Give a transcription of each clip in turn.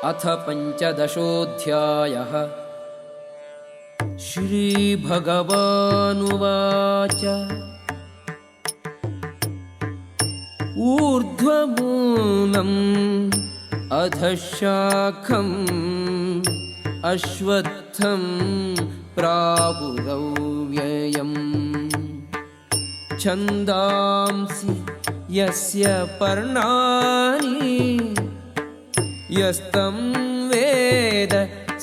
अथ पञ्चदशोऽध्यायः। श्रीभगवानुवाच ऊर्ध्वमूलम् अधःशाखम् अश्वत्थं प्राहुरव्ययम् छन्दांसि यस्य पर्णानि यस्तं वेद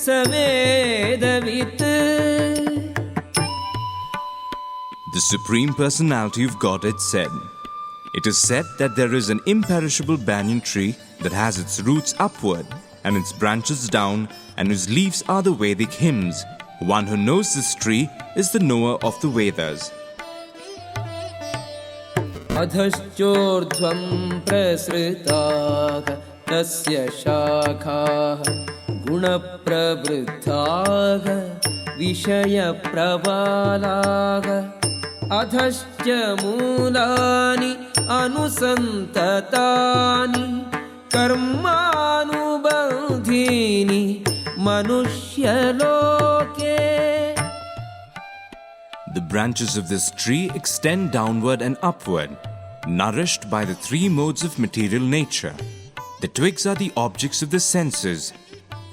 स वेदवित्. The Supreme Personality of Godhead said, "It is said that there is an imperishable banyan tree that has its roots upward and its branches down, and whose leaves are the Vedic hymns. One who knows this tree is the knower of the Vedas." अधश्चोर्ध्वं प्रसृताः तस्य शाखाः गुणप्रवृद्धाः विषयप्रबालाः अधश्च मूलानि अनुसन्ततानि कर्मानुबन्धीनि मनुष्यलोके. The branches of this tree extend downward and upward, nourished by the three modes of material nature. The twigs are the objects of the senses.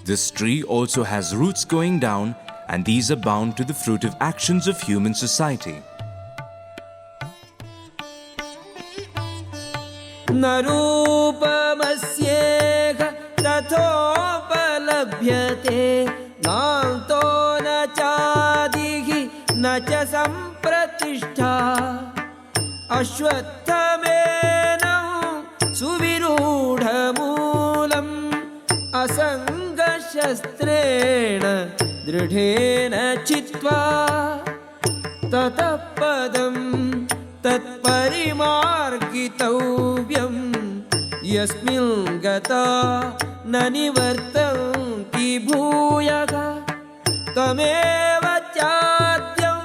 This tree also has roots going down, and these are bound to the fruitive actions of human society. नरूपमस्येह तथोपलभ्यते नान्तो न चादिः न च सम्प्रतिष्ठा. अश्वत्थमेनं सुविरूढमूलम् असङ्गशस्त्रेण दृढेन चित्वा ततः पदं तत्परिमार्गितव्यं यस्मिन् गता न निवर्तन्ति भूयः. तमेव चाद्यं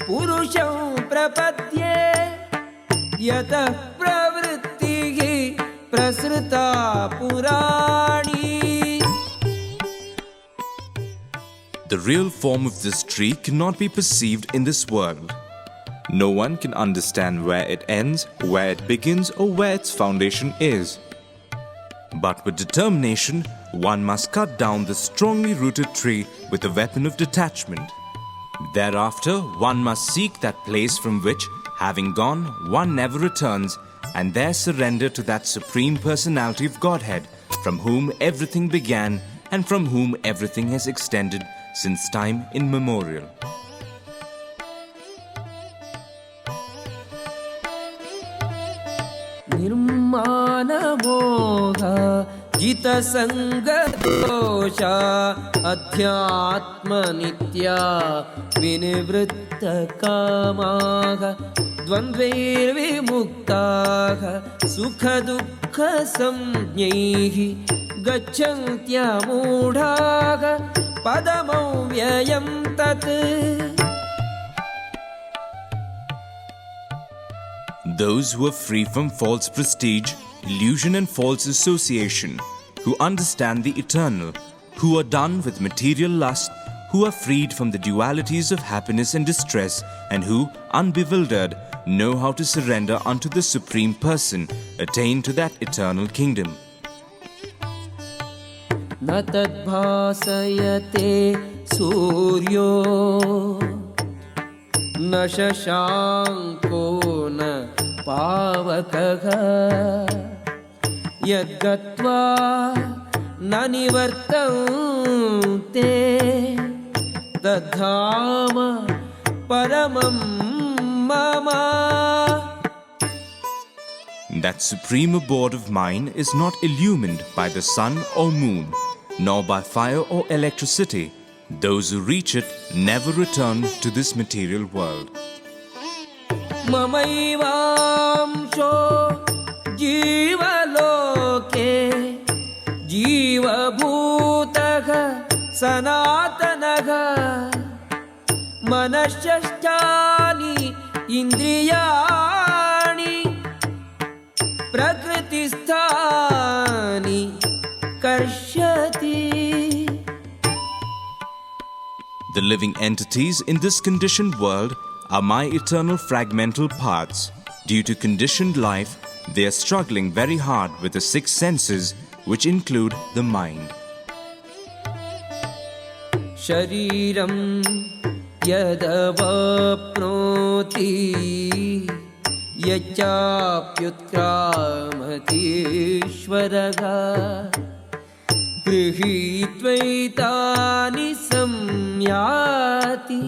पुरुषं प्रपद्ये यतः प्रवृत्तिः प्रसृता पुराणी. The real form of this tree cannot be perceived in this world. No one can understand where it ends, where it begins, or where its foundation is. But with determination, one must cut down the strongly rooted tree with the weapon of detachment. Thereafter, one must seek that place from which, having gone, one never returns, and there surrender to that Supreme Personality of Godhead, from whom everything began and from whom everything has extended since time immemorial. निर्मानमोह जितसङ्गदोषा अध्यात्मनित्या विनिवृत्तकामाः द्वन्द्वैर्विमुक्ताः सुखदुःखसंज्ञैः गच्छन्त्यमूढाः पदमव्ययं तत्. Those who are free from false prestige, illusion and false association, who understand the eternal, who are done with material lust, who are freed from the dualities of happiness and distress, and who, unbewildered, know how to surrender unto the Supreme Person, attain to that eternal kingdom. न तद्भासयते सूर्यो न शशाङ्को न पावकः यद्गत्वा न निवर्तन्ते तद्धाम परमं मम. That supreme abode of mine is not illumined by the sun or moon, nor by fire or electricity. Those who reach it never return to this material world. ममैवांशो जीवलोके जीवभूतः सनातनः मनश्चष्टानि इन्द्रियाणि प्रकृतिस्थानि कर्षति. The living entities in this conditioned world are my eternal fragmental parts. Due to conditioned life, they are struggling very hard with the six senses, which include the mind. शरीरं यदवाप्नोति यच्चाप्युत्क्रामतीश्वरः गृहीत्वैतानि संयाति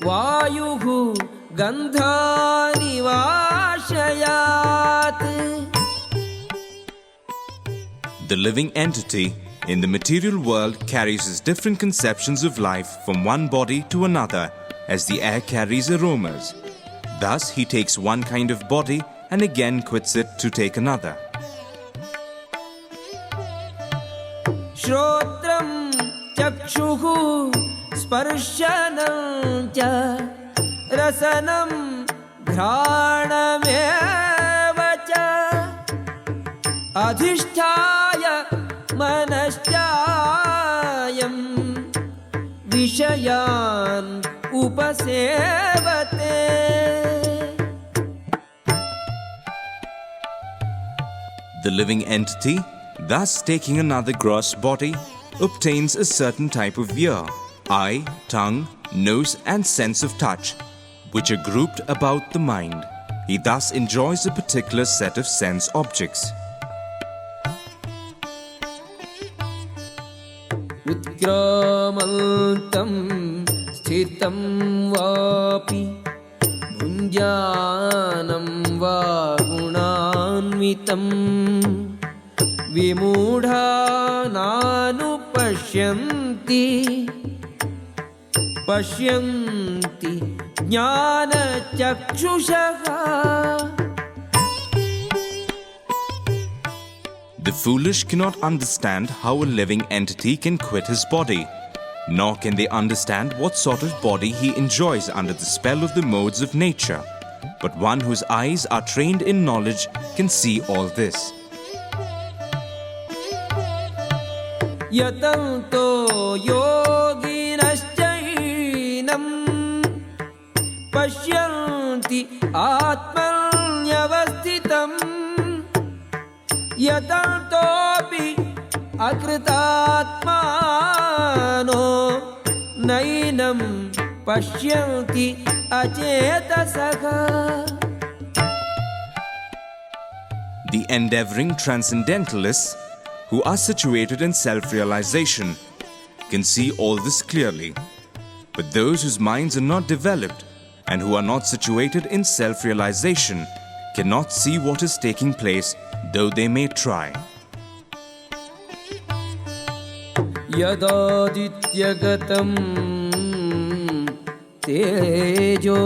वायुः गन्धानि वाशयात्. The living entity in the material world carries his different conceptions of life from one body to another, as the air carries aromas. Thus, he takes one kind of body and again quits it to take another. श्रोत्रं चक्षुः स्पर्शनं च रसनं घ्राणमेव च अधिष्ठाय मनश्चायं विषयान् उपसेवते. The living entity, thus taking another gross body, obtains a certain type of ear, eye, tongue, nose, and sense of touch, which are grouped about the mind. He thus enjoys a particular set of sense objects. उत्क्रामन्तं स्थितं वापि भुञ्जानं वा गुणान्वितं विमूढा नानुपश्यन्ति पश्यन्ति ज्ञानचक्षुषः. The foolish cannot understand how a living entity can quit his body, nor can they understand what sort of body he enjoys under the spell of the modes of nature. But one whose eyes are trained in knowledge can see all this. यतन्तो योगिनश्चैनं पश्यन्ति आत्मन्यवस्थितम् यतन्तोऽपि अकृतात्मानो नैनं पश्यन्ति अचेतसः. The endeavoring transcendentalists, who are situated in self-realization, can see all this clearly. But those whose minds are not developed and who are not situated in self-realization cannot see what is taking place, though they may try. यदादित्यगतं तेजो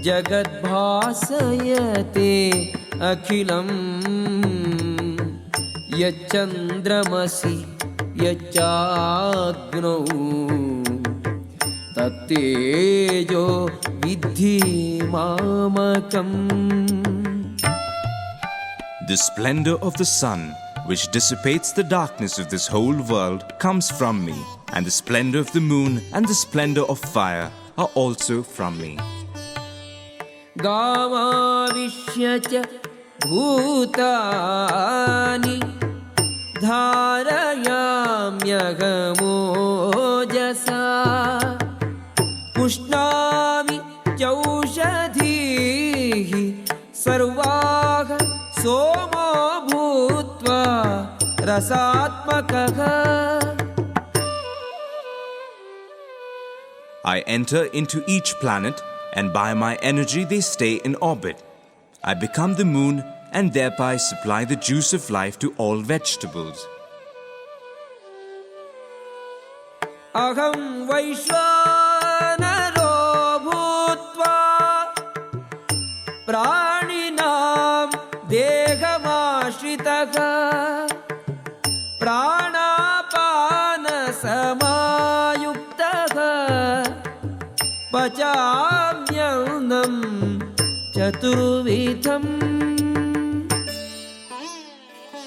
जगद्भासयते अखिलं यच्चन्द्रमसि यच्चाग्नौ तत्तेजो विद्धि मामकम्. The splendor of the sun, which dissipates the darkness of this whole world, comes from me, and the splendor of the moon and the splendor of fire are also from me. गामाविश्य च भूतानि धारयाम्यहमोजसा पुष्णामि चौषधीः सर्वाः सोमो भूत्वा रसात्मकः. I enter into each planet, and by my energy they stay in orbit. I become the moon and thereby supply the juice of life to all vegetables. अहं वैश्वानरो भूत्वा प्राणिनां देहमाश्रितः प्राणापानसमायुक्तः पचाम्यन्नं चतुर्विधम्.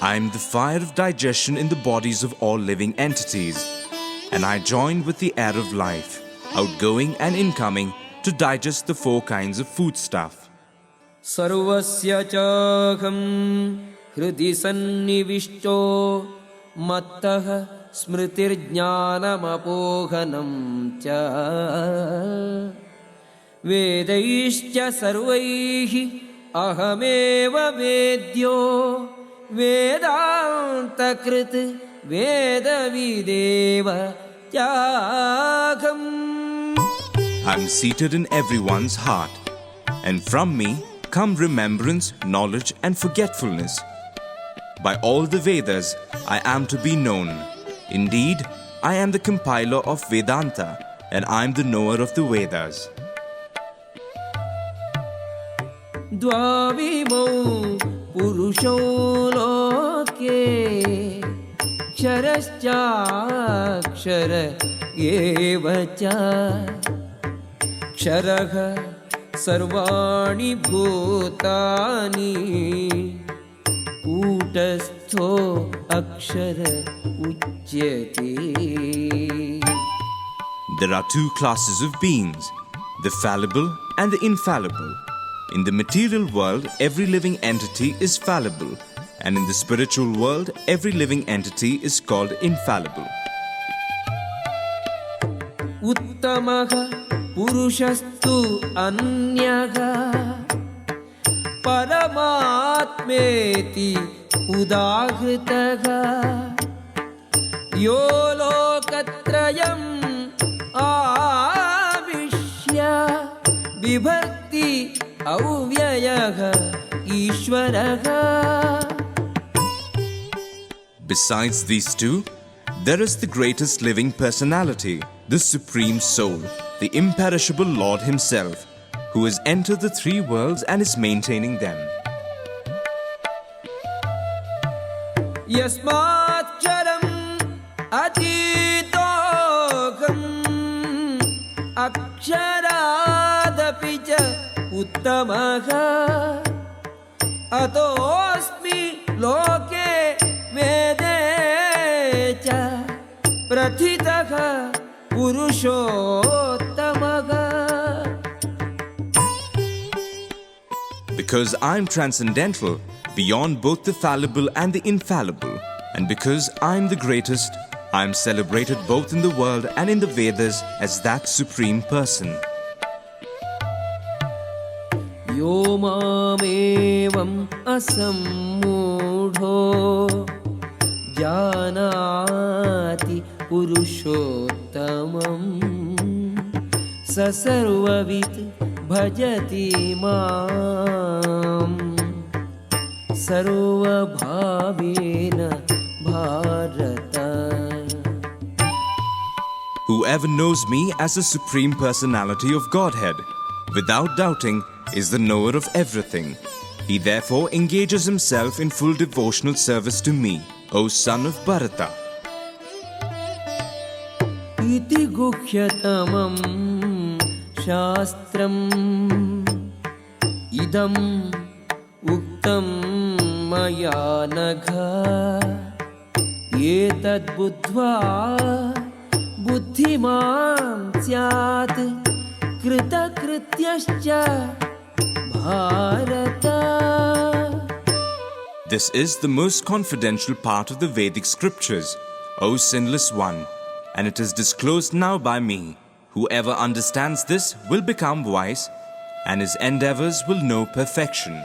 I am the fire of digestion in the bodies of all living entities, and I join with the air of life, outgoing and incoming, to digest the four kinds of foodstuff. सर्वस्य चाहं हृदि सन्निविष्टो मत्तः स्मृतिर्ज्ञानमपोहनं च वेदैश्च सर्वैः अहमेव वेद्यो वेदान्तकृत् वेदविदेव चाहम्. I am seated in everyone's heart, and from me come remembrance, knowledge, and forgetfulness. By all the Vedas, I am to be known. Indeed, I am the compiler of Vedanta, and I am the knower of the Vedas. द्वाविमौ पुरुषौ लोके क्षरश्चाक्षर एव च क्षरः सर्वाणि भूतानि कूटस्थो अक्षर उच्यते. There are two classes of beings, the fallible and the infallible. In the material world, every living entity is fallible, and in the spiritual world, every living entity is called infallible. उत्तमः पुरुषस्तु अन्यः परमात्मेति उदाहृतः यो लोकत्रयम् आविश्य बिभर्ति अव्ययः ईश्वरः. Besides these two, there is the greatest living personality, the Supreme Soul, the imperishable Lord Himself, who has entered the three worlds and is maintaining them. यस्माक्षरम् अतीतोऽहम् अक्षरादपि च उत्तमः अतोऽस्मि लोके वेदे च प्रथितः पुरुषोत्तमः. Because I am transcendental, beyond both the fallible and the infallible, and because I am the greatest, I am celebrated both in the world and in the Vedas as that Supreme Person. यो मामेवम् असम्मूढो जानाति पुरुषोत्तमम् स सर्ववित् भजति माम् सर्वभावेन Bharata. Whoever knows me as the Supreme Personality of Godhead, without doubting, is the knower of everything. He therefore engages himself in full devotional service to me, O son of Bharata. इति गुह्यतमं शास्त्रम् इदम् उक्तं मया नघ एतद्बुद्ध्वा बुद्धिमान् स्यात् कृतकृत्यश्च Bharata. This is the most confidential part of the Vedic scriptures, O sinless one, and it is disclosed now by me. Whoever understands this will become wise, and his endeavors will know perfection.